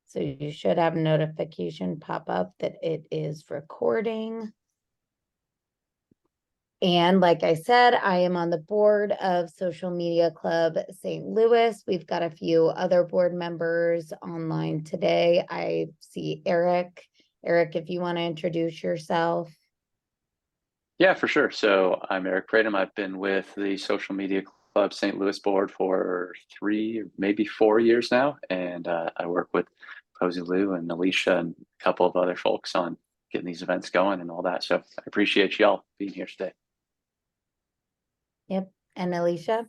So you should have a notification pop up that it is recording. And like I said, I am on the board of Social Media Club St. Louis. We've got a few other board members online today. I see Eric. Eric, if you want to introduce yourself. Yeah, for sure. So I'm Eric Pradum. I've been with the Social Media Club St. Louis board for 3, maybe 4 years now, and I work with Posy and Alicia and a couple of other folks on getting these events going and all that. So I appreciate y'all being here today. Yep. And Alicia.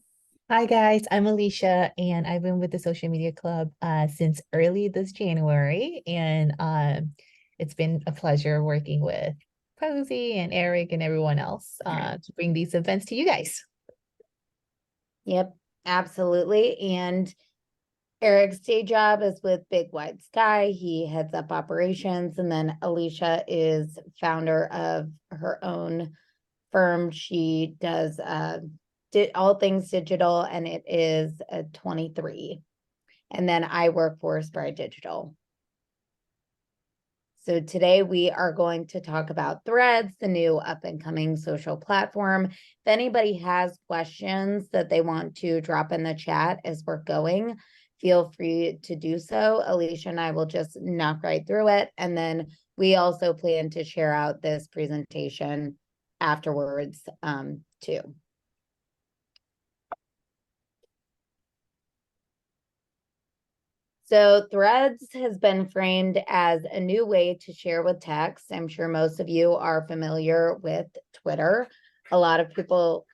Hi guys, I'm Alicia and I've been with the Social Media Club since early this January, and it's been a pleasure working with Posy and Eric and everyone else to bring these events to you guys. Yep, absolutely. And Eric's day job is with Big Wide Sky. He heads up operations, and then Alicia is founder of her own firm. She does all things digital, and it is a 23. And then I work for Sprite Digital. So today we are going to talk about Threads, the new up and coming social platform. If anybody has questions that they want to drop in the chat as we're going, feel free to do so. Alicia and I will just knock right through it. And then we also plan to share out this presentation afterwards too. So Threads has been framed as a new way to share with text. I'm sure most of you are familiar with Twitter. A lot of people,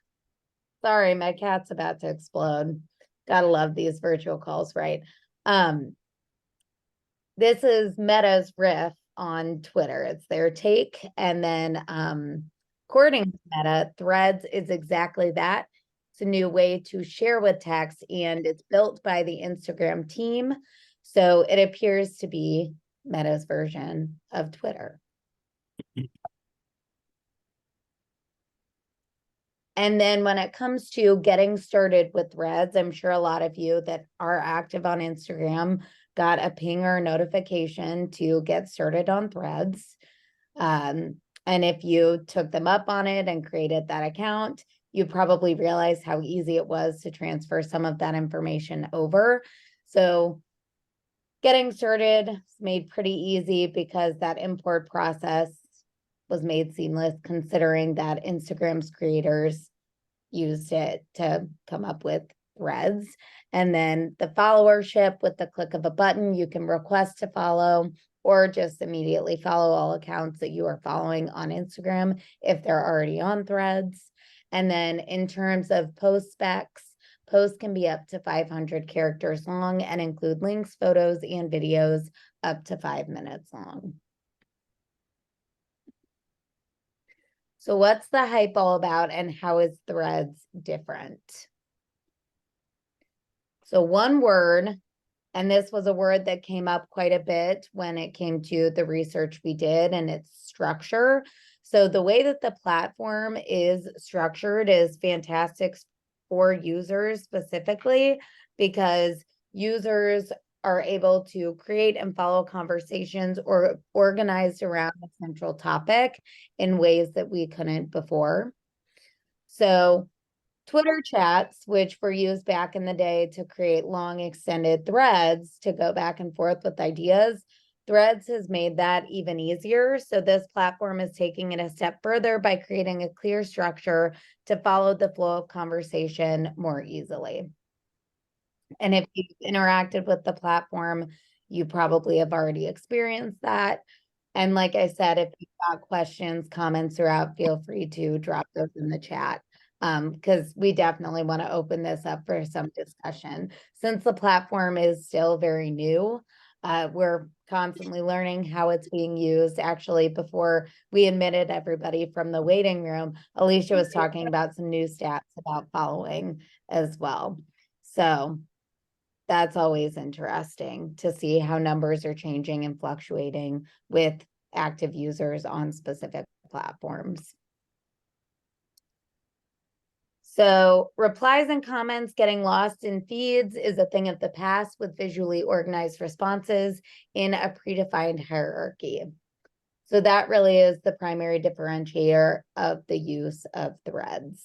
sorry, my cat's about to explode. Gotta love these virtual calls, right? This is Meta's riff on Twitter. It's their take. And then according to Meta, Threads is exactly that. It's a new way to share with text, and it's built by the Instagram team. So it appears to be Meta's version of Twitter. And then when it comes to getting started with Threads, I'm sure a lot of you that are active on Instagram got a ping or notification to get started on Threads. And if you took them up on it and created that account, you probably realized how easy it was to transfer some of that information over. So getting started is made pretty easy because that import process was made seamless, considering that Instagram's creators used it to come up with Threads. And then the followership, with the click of a button, you can request to follow or just immediately follow all accounts that you are following on Instagram if they're already on Threads. And then in terms of post specs, posts can be up to 500 characters long and include links, photos, and videos up to 5 minutes long. So what's the hype all about, and how is Threads different? So one word, and this was a word that came up quite a bit when it came to the research we did, and it's structure. So the way that the platform is structured is fantastic for users specifically, because users are able to create and follow conversations or organized around a central topic in ways that we couldn't before. So Twitter chats, which were used back in the day to create long extended threads to go back and forth with ideas, Threads has made that even easier. So this platform is taking it a step further by creating a clear structure to follow the flow of conversation more easily. And if you've interacted with the platform, you probably have already experienced that. And like I said, if you've got questions, comments throughout, feel free to drop those in the chat, because we definitely want to open this up for some discussion. Since the platform is still very new, we're constantly learning how it's being used. Actually, before we admitted everybody from the waiting room, Alicia was talking about some new stats about following as well. So that's always interesting to see how numbers are changing and fluctuating with active users on specific platforms. So replies and comments getting lost in feeds is a thing of the past with visually organized responses in a predefined hierarchy. So that really is the primary differentiator of the use of threads.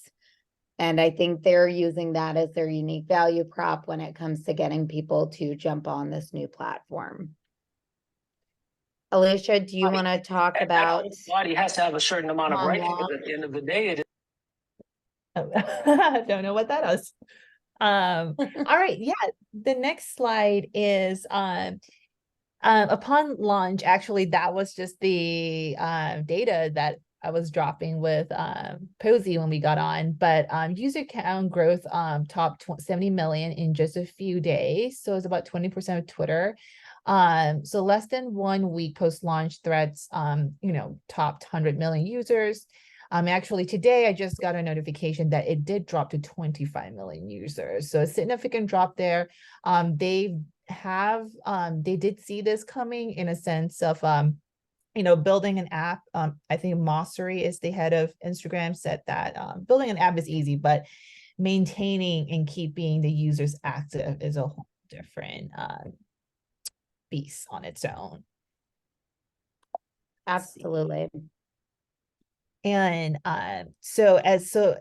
And I think they're using that as their unique value prop when it comes to getting people to jump on this new platform. Alicia, do you want to talk about body has to have a certain amount of right, because at the end of the day, it is. I don't know what that is. All right, yeah. The next slide is upon launch, actually, that was just the data that I was dropping with Posy when we got on, but user count growth topped 70 million in just a few days. So it's about 20% of Twitter. So less than 1 week post-launch, Threads, topped 100 million users. Actually, today I just got a notification that it did drop to 25 million users. So a significant drop there. They did see this coming in a sense of building an app. I think Mosseri is the head of Instagram, said that building an app is easy, but maintaining and keeping the users active is a whole different beast on its own. absolutely? And so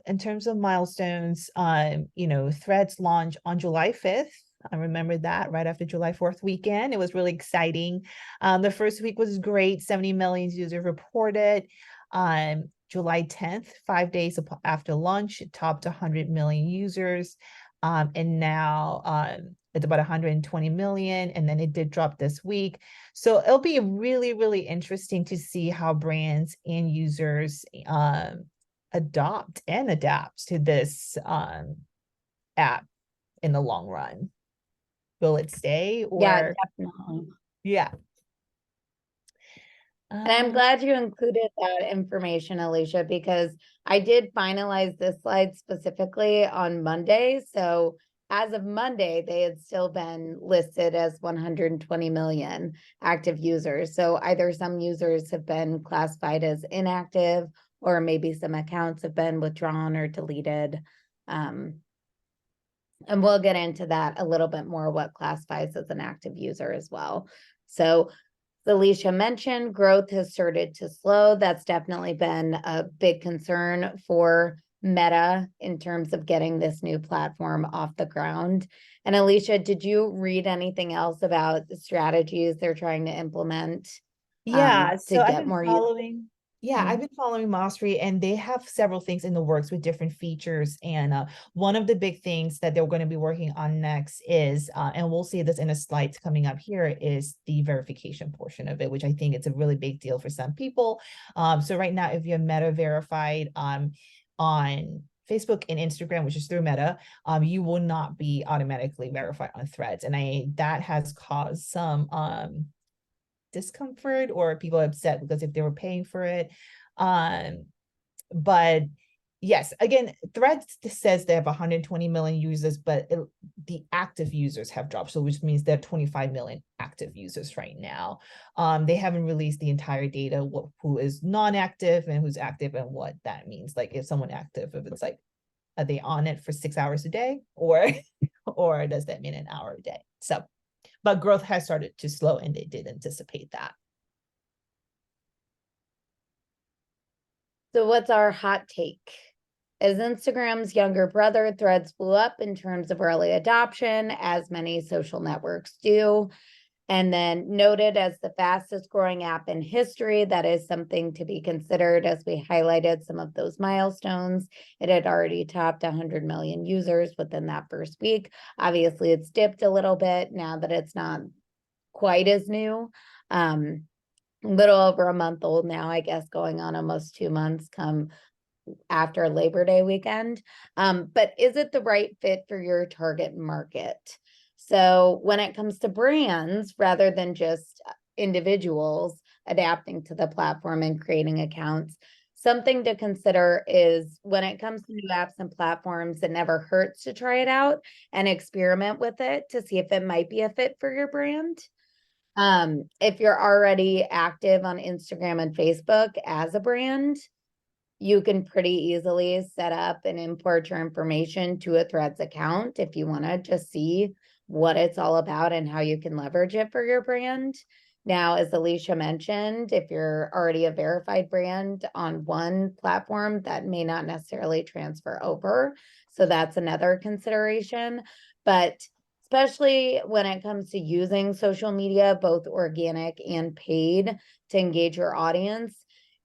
in terms of milestones, Threads launch on July 5th. I remember that right after July 4th weekend. It was really exciting. The first week was great. 70 million users reported. July 10th, 5 days after launch, it topped 100 million users. And now it's about 120 million, and then it did drop this week. So it'll be really, really interesting to see how brands and users adopt and adapt to this app in the long run. Will it stay or? Yeah, definitely. Yeah. And I'm glad you included that information, Alicia, because I did finalize this slide specifically on Monday. So as of Monday, they had still been listed as 120 million active users. So either some users have been classified as inactive, or maybe some accounts have been withdrawn or deleted. And we'll get into that a little bit more, what classifies as an active user as well. So Alicia mentioned, growth has started to slow. That's definitely been a big concern for Meta in terms of getting this new platform off the ground. And Alicia, did you read anything else about the strategies they're trying to implement? Yeah, To so I've get been more following. Yeah, Mhm. I've been following Mosseri, and they have several things in the works with different features. And one of the big things that they're going to be working on next is, and we'll see this in a slides coming up here, is the verification portion of it, which I think it's a really big deal for some people. So right now, if you're Meta verified on Facebook and Instagram, which is through Meta, you will not be automatically verified on Threads, and that has caused some discomfort, or people upset because if they were paying for it. But yes, again, Threads says they have 120 million users, but the active users have dropped, so which means there are 25 million active users right now. They haven't released the entire data, who is non-active and who's active, and what that means. Like if someone active, if it's like, are they on it for 6 hours a day, or or does that mean an hour a day? So but growth has started to slow, and they did anticipate that. So what's our hot take? As Instagram's younger brother, Threads blew up in terms of early adoption, as many social networks do, and then noted as the fastest growing app in history. That is something to be considered, as we highlighted some of those milestones. It had already topped 100 million users within that first week. Obviously, it's dipped a little bit now that it's not quite as new. Little over a month old now, I guess, going on almost 2 months come after Labor Day weekend. But is it the right fit for your target market? So when it comes to brands, rather than just individuals adapting to the platform and creating accounts, something to consider is when it comes to new apps and platforms, it never hurts to try it out and experiment with it to see if it might be a fit for your brand. If you're already active on Instagram and Facebook as a brand, you can pretty easily set up and import your information to a Threads account if you want to just see what it's all about and how you can leverage it for your brand. Now, as Alicia mentioned, if you're already a verified brand on one platform, that may not necessarily transfer over. So that's another consideration. But especially when it comes to using social media, both organic and paid, to engage your audience,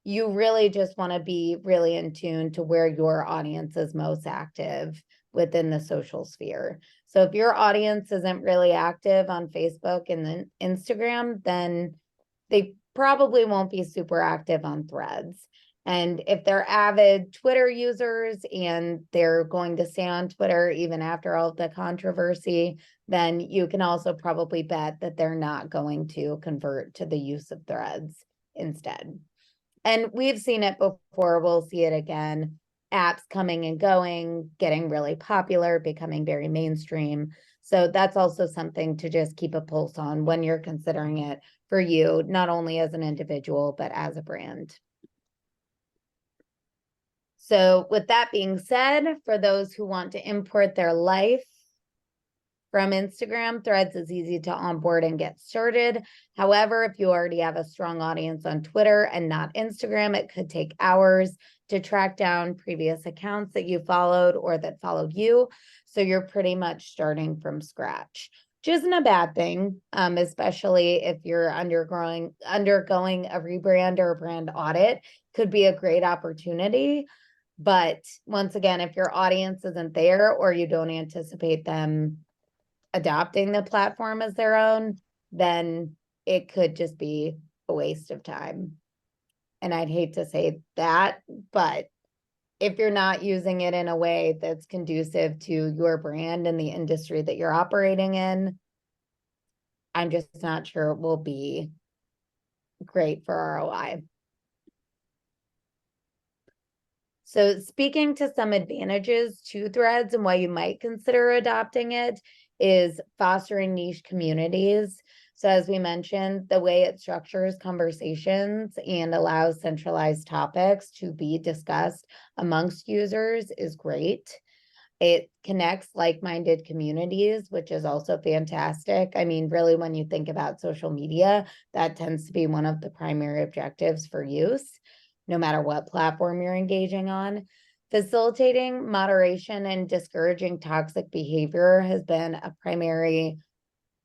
you really just want to be really in tune to where your audience is most active within the social sphere. So if your audience isn't really active on Facebook and then Instagram, then they probably won't be super active on Threads. And if they're avid Twitter users and they're going to stay on Twitter even after all of the controversy, then you can also probably bet that they're not going to convert to the use of Threads instead. And we've seen it before, we'll see it again. Apps coming and going, getting really popular, becoming very mainstream. So that's also something to just keep a pulse on when you're considering it for you, not only as an individual, but as a brand. So with that being said, for those who want to import their life from Instagram, Threads is easy to onboard and get started. However, if you already have a strong audience on Twitter and not Instagram, it could take hours to track down previous accounts that you followed or that followed you. So you're pretty much starting from scratch, which isn't a bad thing, especially if you're undergoing a rebrand or a brand audit. Could be a great opportunity. But once again, if your audience isn't there or you don't anticipate them adopting the platform as their own, then it could just be a waste of time. And I'd hate to say that, but if you're not using it in a way that's conducive to your brand and the industry that you're operating in, I'm just not sure it will be great for ROI. So speaking to some advantages to Threads and why you might consider adopting it is fostering niche communities. So as we mentioned, the way it structures conversations and allows centralized topics to be discussed amongst users is great. It connects like-minded communities, which is also fantastic. I mean, really, when you think about social media, that tends to be one of the primary objectives for use, no matter what platform you're engaging on. Facilitating moderation and discouraging toxic behavior has been a primary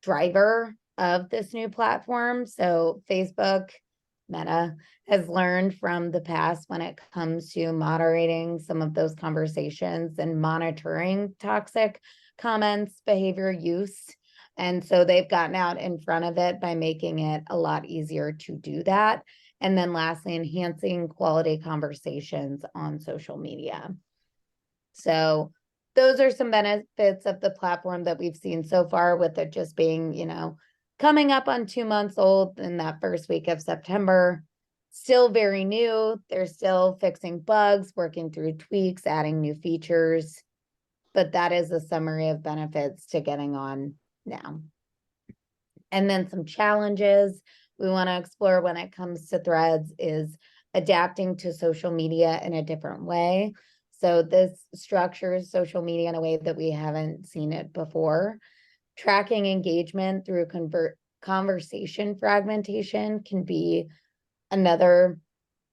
driver of this new platform. So Facebook, Meta, has learned from the past when it comes to moderating some of those conversations and monitoring toxic comments, behavior, use. And so they've gotten out in front of it by making it a lot easier to do that. And then lastly, enhancing quality conversations on social media. So those are some benefits of the platform that we've seen so far, with it just being, coming up on 2 months old in that first week of September. Still very new. They're still fixing bugs, working through tweaks, adding new features. But that is a summary of benefits to getting on now. And then some challenges we want to explore when it comes to Threads is adapting to social media in a different way. So this structures social media in a way that we haven't seen it before. Tracking engagement through conversation fragmentation can be another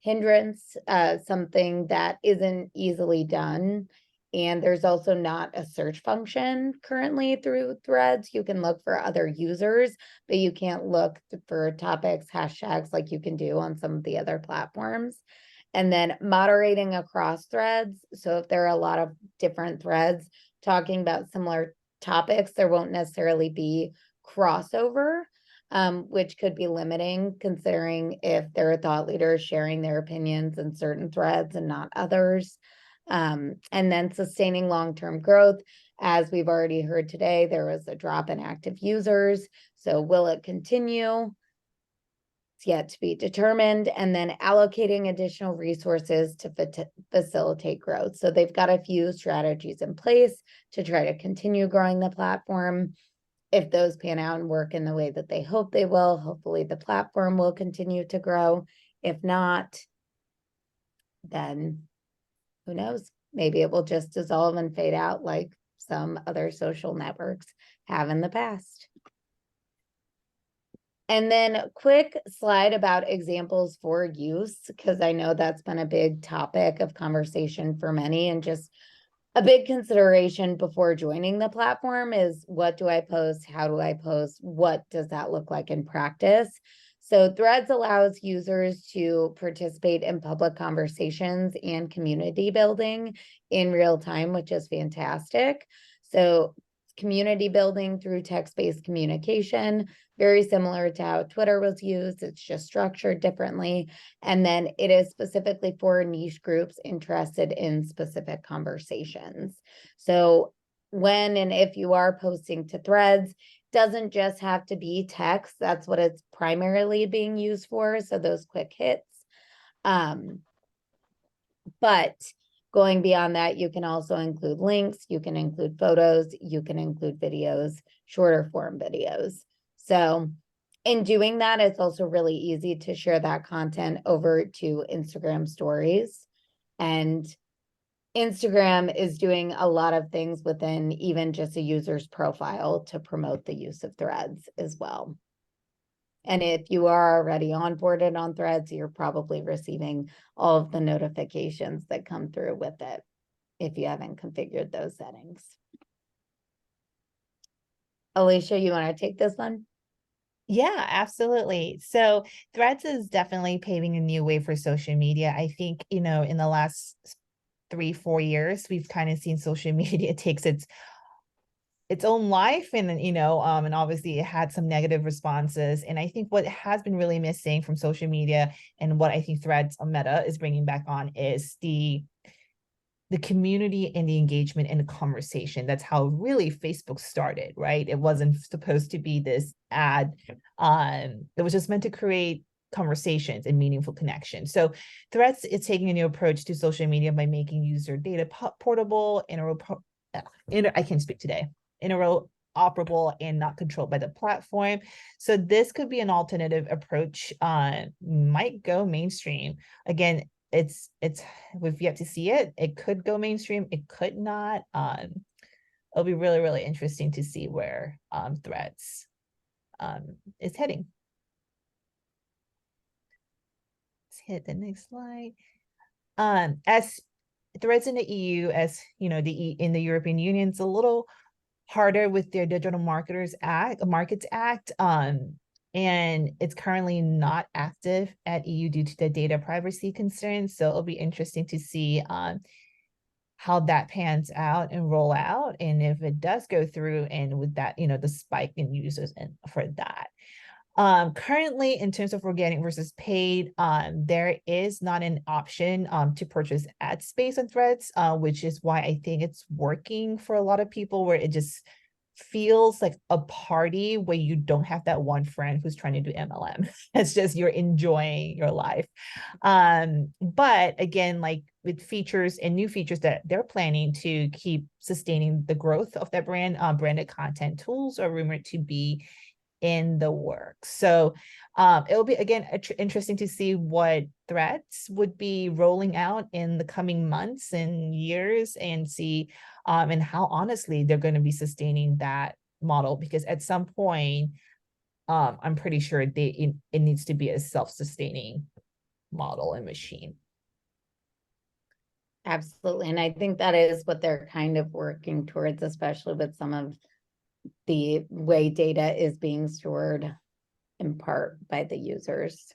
hindrance, something that isn't easily done. And there's also not a search function currently through Threads. You can look for other users, but you can't look for topics, hashtags like you can do on some of the other platforms. And then moderating across threads. So if there are a lot of different threads talking about similar topics, there won't necessarily be crossover, which could be limiting, considering if there are thought leaders sharing their opinions in certain threads and not others. And then sustaining long-term growth. As we've already heard today, there was a drop in active users. So will it continue? It's yet to be determined. And then allocating additional resources to facilitate growth. So they've got a few strategies in place to try to continue growing the platform. If those pan out and work in the way that they hope they will, hopefully the platform will continue to grow. If not, then who knows? Maybe it will just dissolve and fade out like some other social networks have in the past. And then quick slide about examples for use, because I know that's been a big topic of conversation for many, and just a big consideration before joining the platform is, what do I post? How do I post? What does that look like in practice? So Threads allows users to participate in public conversations and community building in real time, which is fantastic. So community building through text-based communication, very similar to how Twitter was used. It's just structured differently. And then it is specifically for niche groups interested in specific conversations. So when and if you are posting to Threads, doesn't just have to be text. That's what it's primarily being used for. So those quick hits. But going beyond that, you can also include links, you can include photos, you can include videos, shorter form videos. So in doing that, it's also really easy to share that content over to Instagram stories. And Instagram is doing a lot of things within even just a user's profile to promote the use of Threads as well. And if you are already onboarded on Threads, you're probably receiving all of the notifications that come through with it if you haven't configured those settings. Alicia, you want to take this one? Yeah, absolutely. So Threads is definitely paving a new way for social media. I think, in the last 3-4 years, we've kind of seen social media takes its own life, and and obviously it had some negative responses. And I think what has been really missing from social media, and what I think Threads on Meta is bringing back on, is the community and the engagement and the conversation. That's how really Facebook started, right? It wasn't supposed to be this ad. It was just meant to create conversations and meaningful connections. So Threads is taking a new approach to social media by making user data portable, I can't speak today, interoperable, and not controlled by the platform. So this could be an alternative approach, might go mainstream. Again, we've yet to see it. It could go mainstream, it could not. It'll be really, really interesting to see where Threads is heading. Let's hit the next slide. As Threads in the EU, as you know, in the European Union, it's a little harder with their Digital Markets Act. And it's currently not active at EU due to the data privacy concerns. So it'll be interesting to see how that pans out and roll out, and if it does go through, and with that, the spike in users and for that. Currently, in terms of organic versus paid, there is not an option to purchase ad space on Threads, which is why I think it's working for a lot of people, where it just feels like a party where you don't have that one friend who's trying to do MLM. It's just you're enjoying your life. But again, like with features and new features that they're planning to keep sustaining the growth of that brand, branded content tools are rumored to be in the works. So it'll be, again, interesting to see what Threads would be rolling out in the coming months and years, and see and how honestly they're going to be sustaining that model, because at some point I'm pretty sure it needs to be a self-sustaining model and machine. Absolutely. And I think that is what they're kind of working towards, especially with some of the way data is being stored in part by the users.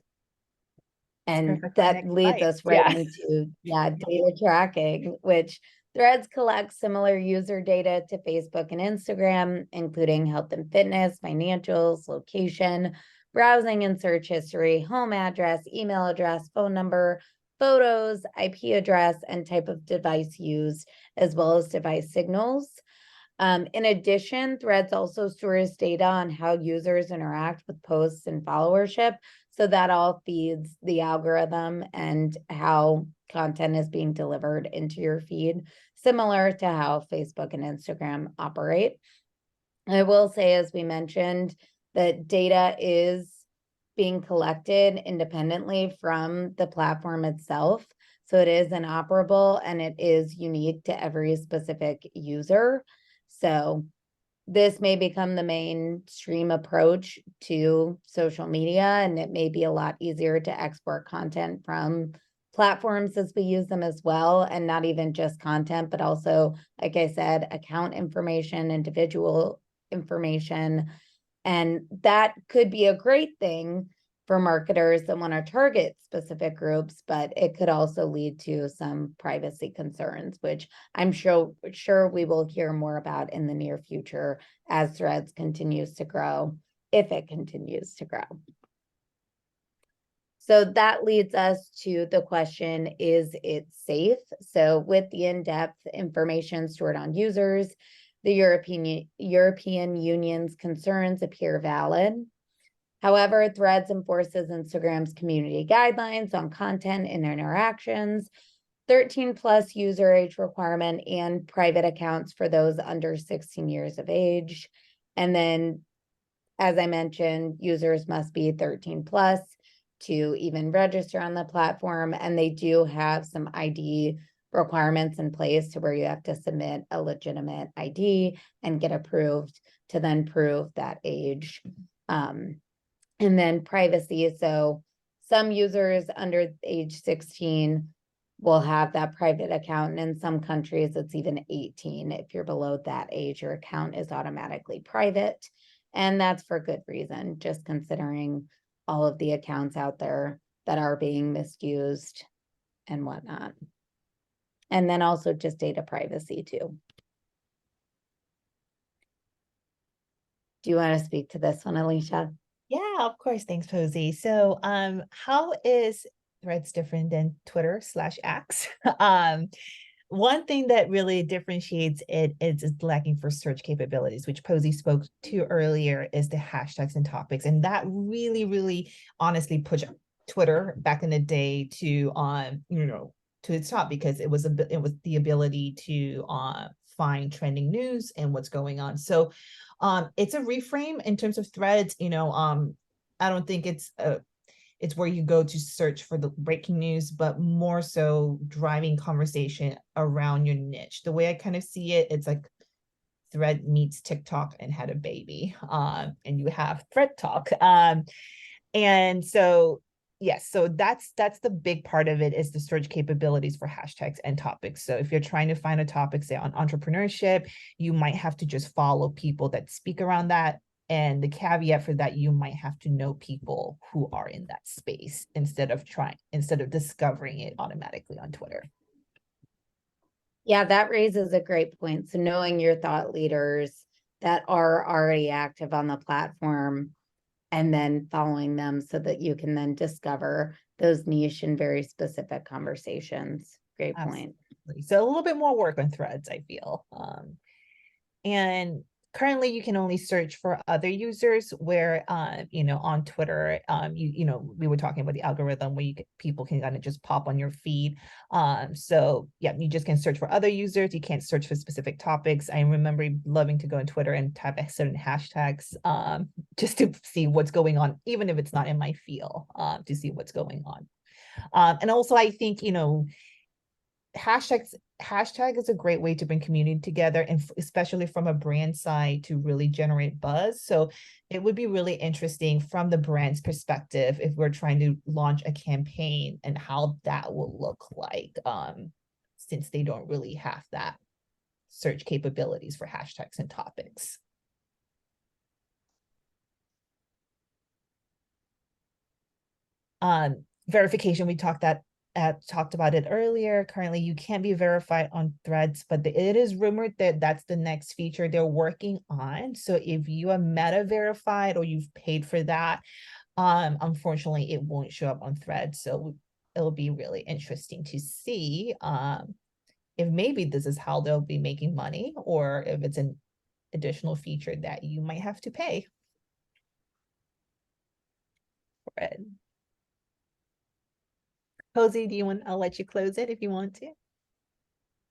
And that leads us right into data tracking, which Threads collects similar user data to Facebook and Instagram, including health and fitness, financials, location, browsing and search history, home address, email address, phone number, photos, IP address, and type of device used, as well as device signals. In addition, Threads also stores data on how users interact with posts and followership. So that all feeds the algorithm and how content is being delivered into your feed, similar to how Facebook and Instagram operate. I will say, as we mentioned, that data is being collected independently from the platform itself. So it is inoperable and it is unique to every specific user. So this may become the mainstream approach to social media, and it may be a lot easier to export content from platforms as we use them as well, and not even just content, but also, like I said, account information, individual information. And that could be a great thing for marketers that want to target specific groups, but it could also lead to some privacy concerns, which I'm sure we will hear more about in the near future as Threads continues to grow, if it continues to grow. So that leads us to the question, is it safe? So with the in-depth information stored on users, the European Union's concerns appear valid. However, Threads enforces Instagram's community guidelines on content and interactions, 13+ user age requirement, and private accounts for those under 16 years of age. And then, as I mentioned, users must be 13+ to even register on the platform. And they do have some ID requirements in place to where you have to submit a legitimate ID and get approved to then prove that age. And then privacy. So some users under age 16 will have that private account. And in some countries, it's even 18. If you're below that age, your account is automatically private. And that's for good reason, just considering all of the accounts out there that are being misused and whatnot. And then also just data privacy too. Do you want to speak to this one, Alicia? Yeah, of course. Thanks, Posy. So, how is Threads different than Twitter/X? One thing that really differentiates it is it's lacking for search capabilities, which Posy spoke to earlier, is the hashtags and topics. And that really, really honestly pushed Twitter back in the day to to its top, because it was the ability to find trending news and what's going on. So it's a reframe in terms of Threads. I don't think it's where you go to search for the breaking news, but more so driving conversation around your niche. The way I kind of see it, it's like Thread meets TikTok and had a baby, and you have Thread Talk. And so, yes, so that's the big part of it, is the search capabilities for hashtags and topics. So if you're trying to find a topic, say on entrepreneurship, you might have to just follow people that speak around that. And the caveat for that, you might have to know people who are in that space instead of discovering it automatically on Twitter. Yeah, that raises a great point. So knowing your thought leaders that are already active on the platform and then following them so that you can then discover those niche and very specific conversations. Great point. Absolutely. So a little bit more work on Threads, I feel. And currently you can only search for other users, where on Twitter, we were talking about the algorithm where people can kind of just pop on your feed. So yeah, you just can search for other users. You can't search for specific topics. I remember loving to go on Twitter and type certain hashtags just to see what's going on, even if it's not in my field, to see what's going on. And also I think, hashtag is a great way to bring community together, and especially from a brand side, to really generate buzz. So it would be really interesting from the brand's perspective if we're trying to launch a campaign, and how that will look like, since they don't really have that search capabilities for hashtags and topics. Verification, we talked about it earlier. Currently, you can't be verified on Threads, but it is rumored that that's the next feature they're working on. So if you are Meta verified or you've paid for that, unfortunately, it won't show up on Threads. So it'll be really interesting to see if maybe this is how they'll be making money, or if it's an additional feature that you might have to pay for it. Posy, I'll let you close it if you want to.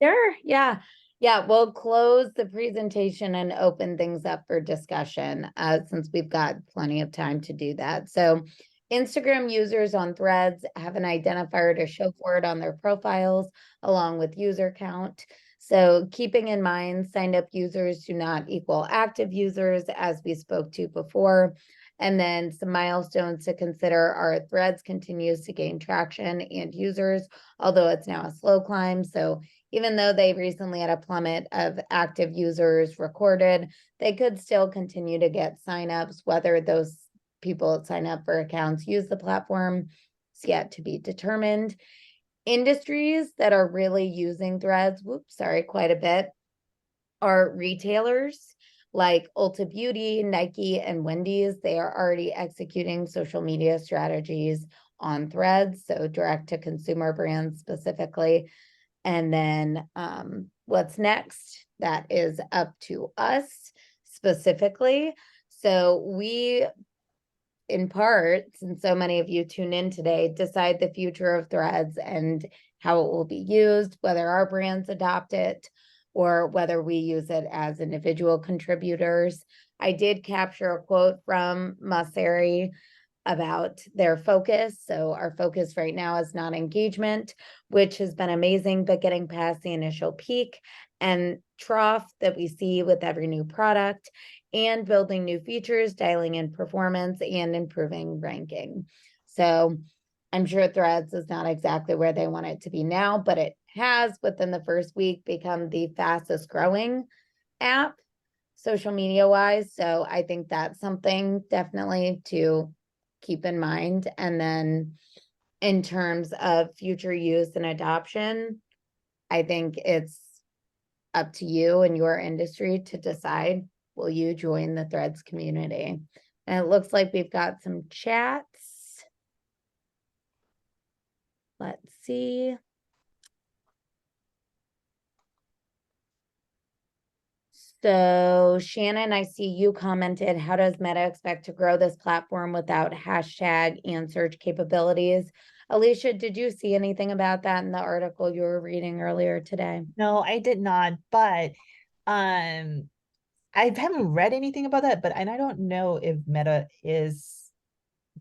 Sure. Yeah. We'll close the presentation and open things up for discussion, since we've got plenty of time to do that. So Instagram users on Threads have an identifier to show for it on their profiles, along with user count. So keeping in mind, signed up users do not equal active users, as we spoke to before. And then some milestones to consider are Threads continues to gain traction and users, although it's now a slow climb. So even though they recently had a plummet of active users recorded, they could still continue to get signups, whether those people that sign up for accounts use the platform is yet to be determined. Industries that are really using Threads, quite a bit, are retailers like Ulta Beauty, Nike, and Wendy's. They are already executing social media strategies on Threads, so direct to consumer brands specifically. And then what's next? That is up to us specifically. So we, in part, since so many of you tune in today, decide the future of Threads and how it will be used, whether our brands adopt it or whether we use it as individual contributors. I did capture a quote from Mosseri about their focus. So our focus right now is not engagement, which has been amazing, but getting past the initial peak and trough that we see with every new product, and building new features, dialing in performance, and improving ranking. So I'm sure Threads is not exactly where they want it to be now, but it has within the first week become the fastest growing app social media wise. So I think that's something definitely to keep in mind. And then in terms of future use and adoption, I think it's up to you and your industry to decide, will you join the Threads community? And it looks like we've got some chats. Let's see. So Shannon, I see you commented, how does Meta expect to grow this platform without hashtag and search capabilities? Alicia, did you see anything about that in the article you were reading earlier today? No, I did not, but I haven't read anything about that, but and I don't know if Meta is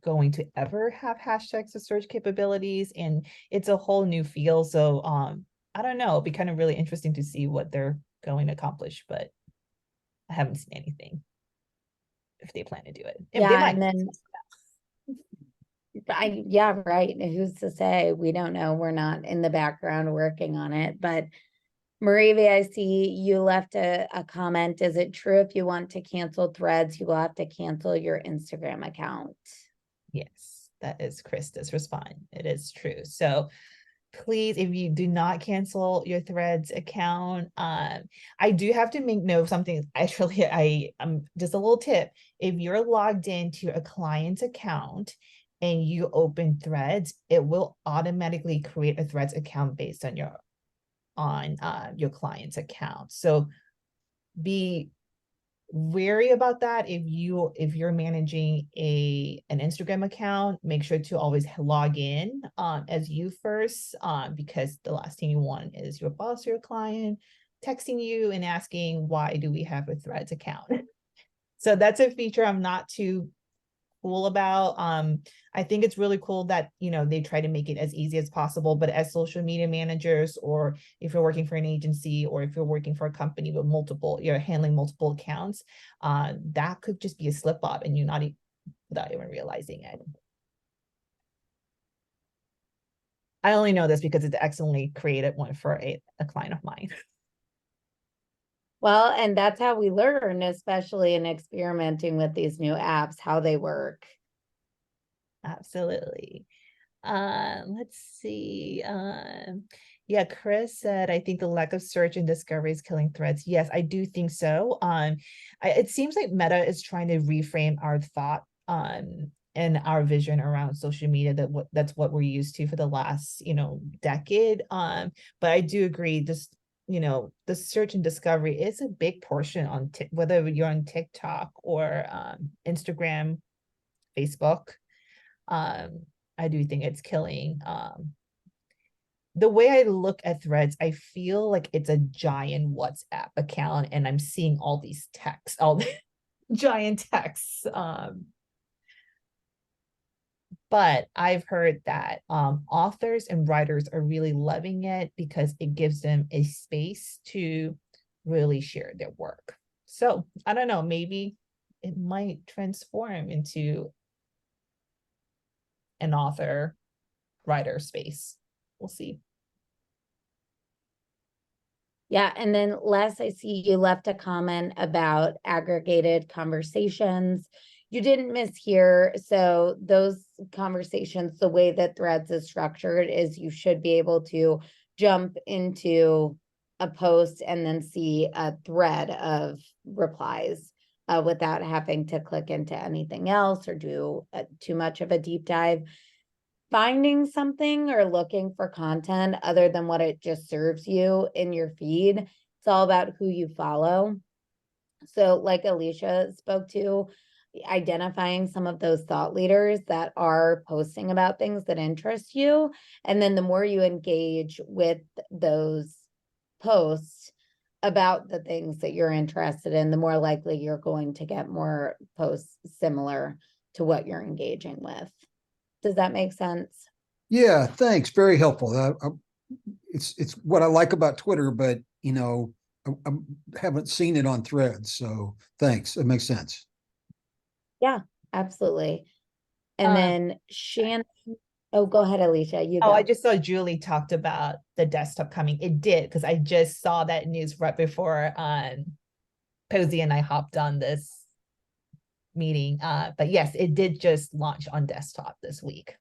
going to ever have hashtags or search capabilities, and it's a whole new field. So I don't know, it'd be kind of really interesting to see what they're going to accomplish, but I haven't seen anything if they plan to do it. If they Yeah, might. and then yeah, right. Who's to say? We don't know. We're not in the background working on it. But Marivi, I see you left a comment. Is it true if you want to cancel Threads, you will have to cancel your Instagram account? Yes, that is Krista's response. It is true. So please, if you do not cancel your Threads account, I do have to make note of something. Actually, I'm just a little tip. If you're logged into a client's account and you open Threads, it will automatically create a Threads account based on your client's account. So be wary about that. If you're managing an Instagram account, make sure to always log in as you first, because the last thing you want is your boss or your client texting you and asking, why do we have a Threads account? So that's a feature I'm not too cool about. I think it's really cool that, they try to make it as easy as possible, but as social media managers, or if you're working for an agency, or if you're working for a company with you're handling multiple accounts, that could just be a slip up and you're not without even realizing it. I only know this because it's accidentally created one for a client of mine. Well, and that's how we learn, especially in experimenting with these new apps, how they work. Absolutely. Let's see. Yeah, Chris said, I think the lack of search and discovery is killing Threads. Yes, I do think so. It seems like Meta is trying to reframe our thought and our vision around social media, that's what we're used to for the last, decade. But I do agree, this, the search and discovery is a big portion on whether you're on TikTok or Instagram, Facebook. I do think it's killing. The way I look at Threads, I feel like it's a giant WhatsApp account, and I'm seeing all these texts, all the giant texts. But I've heard that authors and writers are really loving it because it gives them a space to really share their work. So I don't know, maybe it might transform into an author writer space. We'll see. Yeah, and then Les, I see you left a comment about aggregated conversations. You didn't mishear. So those conversations, the way that Threads is structured is you should be able to jump into a post and then see a thread of replies without having to click into anything else or do too much of a deep dive. Finding something or looking for content other than what it just serves you in your feed, it's all about who you follow. So like Alicia spoke to, identifying some of those thought leaders that are posting about things that interest you. And then the more you engage with those posts about the things that you're interested in, the more likely you're going to get more posts similar to what you're engaging with. Does that make sense? Yeah, thanks. Very helpful. It's what I like about Twitter, but I haven't seen it on Threads. So thanks. It makes sense. Yeah, absolutely. And then Shannon, oh, go ahead, Alicia. You Oh, go. I just saw Julie talked about the desktop coming. It did, because I just saw that news right before Posy and I hopped on this meeting. But yes, it did just launch on desktop this week.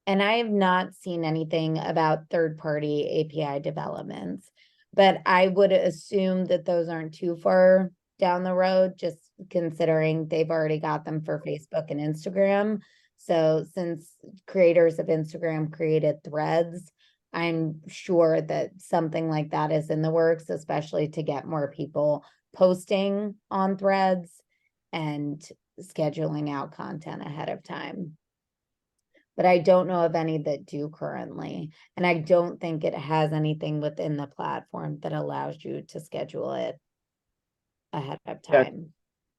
And I have not seen anything about third-party API developments, but I would assume that those aren't too far down the road, just considering they've already got them for Facebook and Instagram. So since creators of Instagram created Threads, I'm sure that something like that is in the works, especially to get more people posting on Threads and scheduling out content ahead of time. But I don't know of any that do currently. And I don't think it has anything within the platform that allows you to schedule it ahead of time.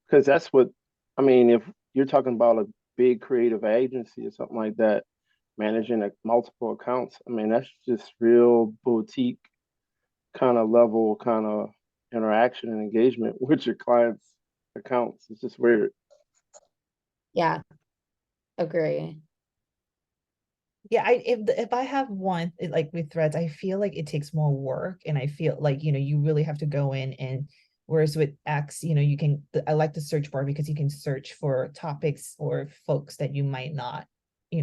Because that's what, I mean, if you're talking about a big creative agency or something like that, managing multiple accounts, I mean, that's just real boutique kind of level, kind of interaction and engagement with your clients' accounts. It's just weird. Yeah, agree. Yeah, if I have one, like with Threads, I feel like it takes more work, and I feel like, you really have to go in, and whereas with X, you can, I like the search bar because you can search for topics or folks that you might not, you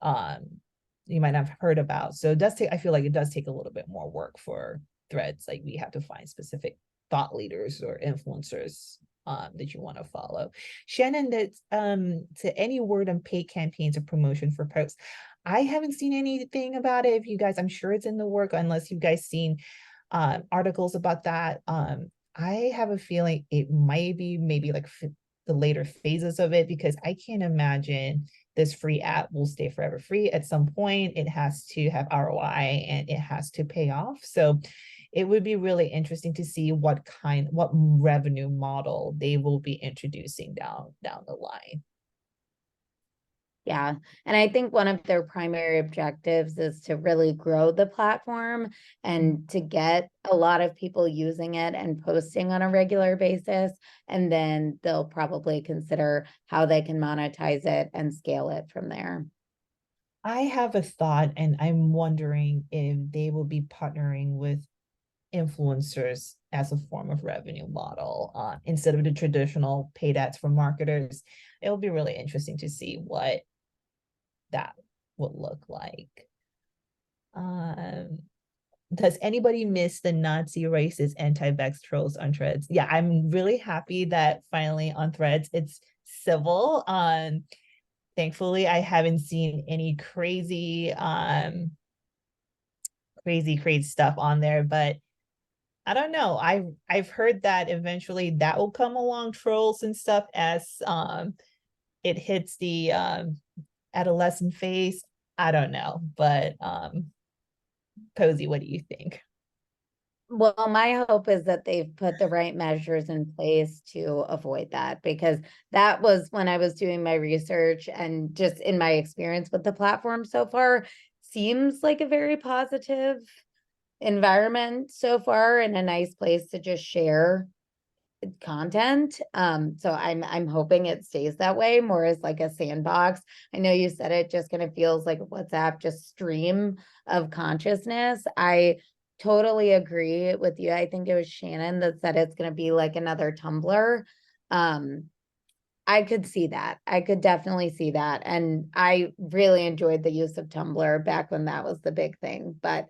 might not have heard about. So it does take, I feel like it does take a little bit more work for Threads. Like we have to find specific thought leaders or influencers that you want to follow. Shannon, that's to any word on paid campaigns or promotion for posts. I haven't seen anything about it. If you guys, I'm sure it's in the work, unless you guys seen articles about that. I have a feeling it might be maybe like the later phases of it, because I can't imagine this free app will stay forever free. At some point, it has to have ROI and it has to pay off. So it would be really interesting to see what revenue model they will be introducing down the line. Yeah. And I think one of their primary objectives is to really grow the platform and to get a lot of people using it and posting on a regular basis. And then they'll probably consider how they can monetize it and scale it from there. I have a thought, and I'm wondering if they will be partnering with influencers as a form of revenue model instead of the traditional paid ads for marketers. It will be really interesting to see what that would look like. Does anybody miss the Nazi racist anti-vax trolls on Threads? Yeah, I'm really happy that finally on Threads it's civil. Thankfully I haven't seen any crazy crazy stuff on there, but I don't know. I've heard that eventually that will come along, trolls and stuff, as it hits the adolescent phase. I don't know, but Posy, what do you think? Well, my hope is that they've put the right measures in place to avoid that, because that was when I was doing my research and just in my experience with the platform so far, seems like a very positive environment so far and a nice place to just share content. So I'm hoping it stays that way, more as like a sandbox. I know you said it just kind of feels like WhatsApp, just stream of consciousness. I totally agree with you. I think it was Shannon that said it's going to be like another Tumblr. I could see that. I could definitely see that. And I really enjoyed the use of Tumblr back when that was the big thing. But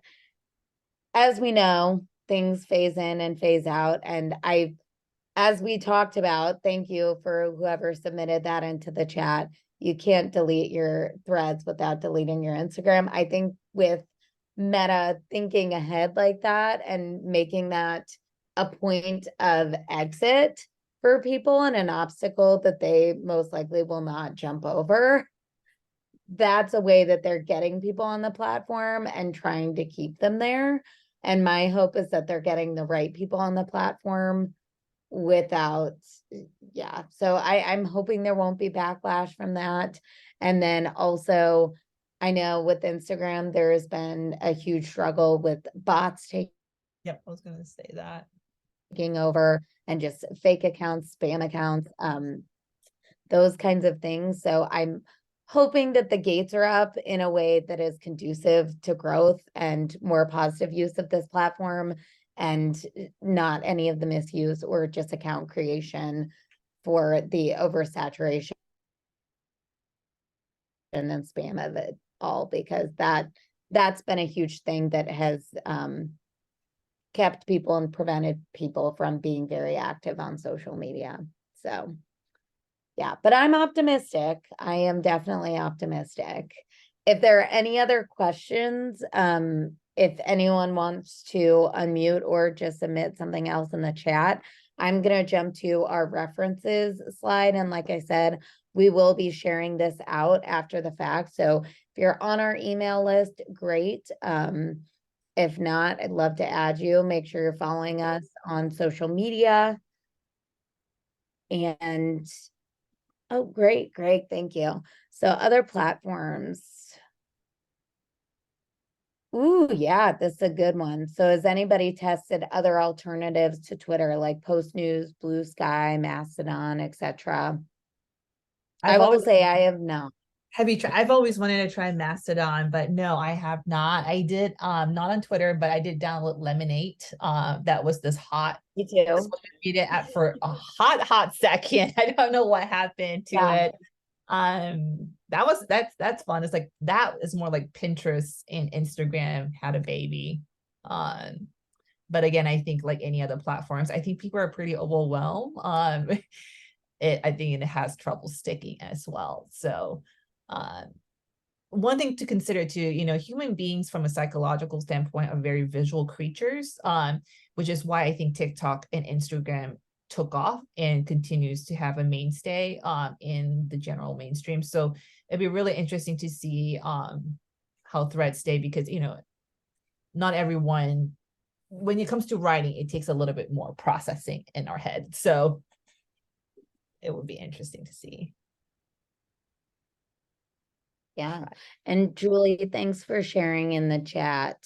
as we know, things phase in and phase out. And as we talked about, thank you for whoever submitted that into the chat. You can't delete your threads without deleting your Instagram. I think with Meta thinking ahead like that and making that a point of exit for people and an obstacle that they most likely will not jump over, that's a way that they're getting people on the platform and trying to keep them there. And my hope is that they're getting the right people on the platform without, yeah. So I'm hoping there won't be backlash from that. And then also, I know with Instagram, there has been a huge struggle with bots Yep, I was gonna say that. taking over and just fake accounts, spam accounts, those kinds of things. So I'm hoping that the gates are up in a way that is conducive to growth and more positive use of this platform, and not any of the misuse or just account creation for the oversaturation and spam of it all, because that's been a huge thing that has kept people and prevented people from being very active on social media. So yeah, but I'm optimistic. I am definitely optimistic. If there are any other questions, if anyone wants to unmute or just submit something else in the chat, I'm going to jump to our references slide. And like I said, we will be sharing this out after the fact. So if you're on our email list, great. If not, I'd love to add you. Make sure you're following us on social media. And oh, great, great. Thank you. So other platforms. Ooh, yeah, this is a good one. So has anybody tested other alternatives to Twitter, like Post News, Blue Sky, Mastodon, etc.? I will say I have not. Have you tried? I've always wanted to try Mastodon, but no, I have not. I did not on Twitter, but I did download Lemonade. That was this hot. Me too. Social media app for a hot second. I don't know what happened to it. That's fun. It's like that is more like Pinterest and Instagram had a baby. But again, I think like any other platforms, I think people are pretty overwhelmed. I think it has trouble sticking as well. So one thing to consider too, human beings from a psychological standpoint are very visual creatures, which is why I think TikTok and Instagram took off and continues to have a mainstay in the general mainstream. So it'd be really interesting to see how threads stay, because not everyone, when it comes to writing, it takes a little bit more processing in our head. So it would be interesting to see. Yeah. And Julie, thanks for sharing in the chat.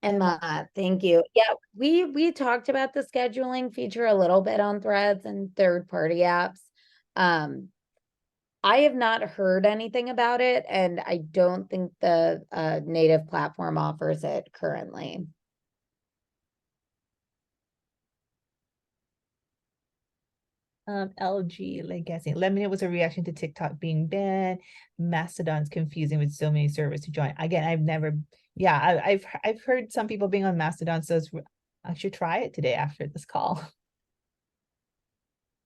Emma, thank you. Yeah, we talked about the scheduling feature a little bit on Threads and third-party apps. I have not heard anything about it, and I don't think the native platform offers it currently. LG Legacy. Lemonade was a reaction to TikTok being banned. Mastodon's confusing with so many servers to join. Again, I've heard some people being on Mastodon, so I should try it today after this call.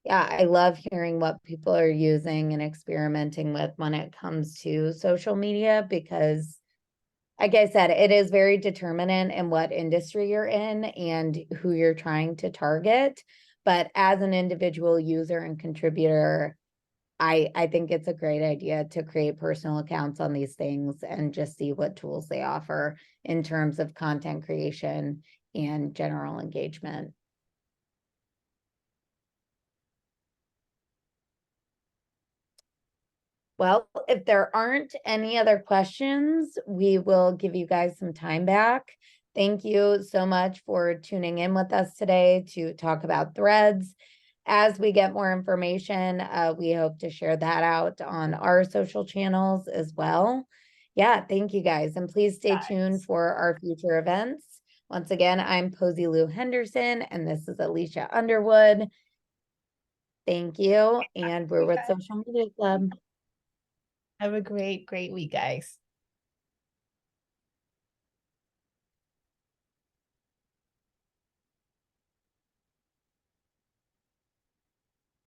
Yeah, I love hearing what people are using and experimenting with when it comes to social media, because like I said, it is very determinant in what industry you're in and who you're trying to target. But as an individual user and contributor, I think it's a great idea to create personal accounts on these things and just see what tools they offer in terms of content creation and general engagement. Well, if there aren't any other questions, we will give you guys some time back. Thank you so much for tuning in with us today to talk about threads. As we get more information, we hope to share that out on our social channels as well. Yeah, thank you guys. And please stay tuned for our future events. Once again, I'm Posy Lou Henderson, and this is Alicia Underwood. Thank you. And we're with Social Media Club. Have a great week, guys.